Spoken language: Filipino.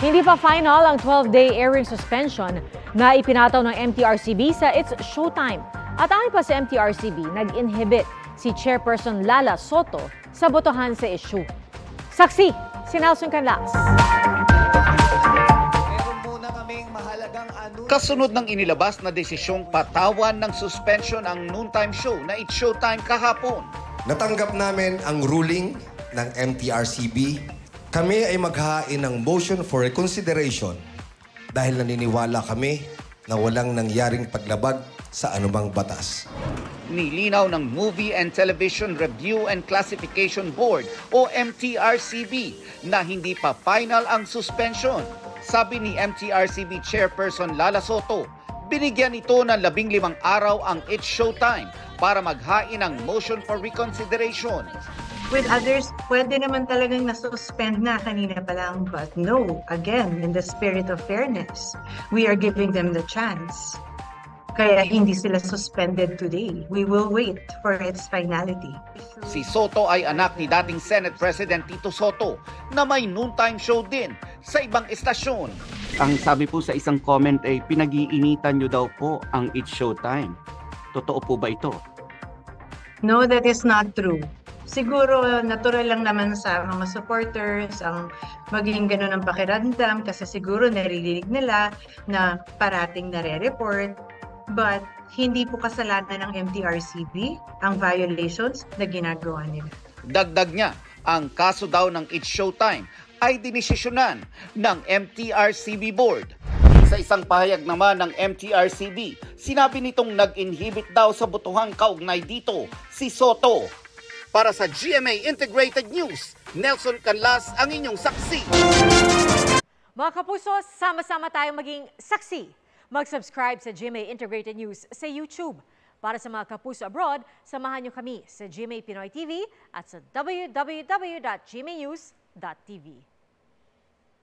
Hindi pa final ang 12-day airing suspension na ipinataw ng MTRCB sa It's Showtime. At ayon pa sa MTRCB, nag-inhibit si Chairperson Lala Soto sa botohan sa issue. Saksi, si Nelson Canlas. Kasunod ng inilabas na desisyong patawan ng suspension ang noontime show na It's Showtime kahapon. Natanggap namin ang ruling ng MTRCB. Kami ay maghahain ng motion for reconsideration dahil naniniwala kami na walang nangyaring paglabag sa anumang batas. Nilinaw ng Movie and Television Review and Classification Board o MTRCB na hindi pa final ang suspension. Sabi ni MTRCB Chairperson Lala Soto, binigyan ito ng 15 araw ang It's Showtime para maghain ng motion for reconsideration. With others, pwede naman talagang nasuspend na kanina pa lang. But no, again, in the spirit of fairness, we are giving them the chance. Kaya hindi sila suspended today. We will wait for its finality. Si Soto ay anak ni dating Senate President Tito Soto na may noontime show din sa ibang estasyon. Ang sabi po sa isang comment ay pinag-iinitan nyo daw po ang It's Showtime. Totoo po ba ito? No, that is not true. Siguro natural lang naman sa mga supporters ang maging ganun ang pakiramdam kasi siguro naririnig nila na parating nare-report. But hindi po kasalanan ng MTRCB ang violations na ginagawa nila. Dagdag niya, ang kaso daw ng It's Showtime ay dinesisyonan ng MTRCB Board. Sa isang pahayag naman ng MTRCB, sinabi nitong nag-inhibit daw sa botohang kaugnay dito si Soto. Para sa GMA Integrated News, Nelson Canlas ang inyong saksi. Mga kapuso, sama-sama tayong maging saksi. Mag-subscribe sa GMA Integrated News sa YouTube. Para sa mga kapuso abroad, samahan niyo kami sa GMA Pinoy TV at sa www.gmanews.tv.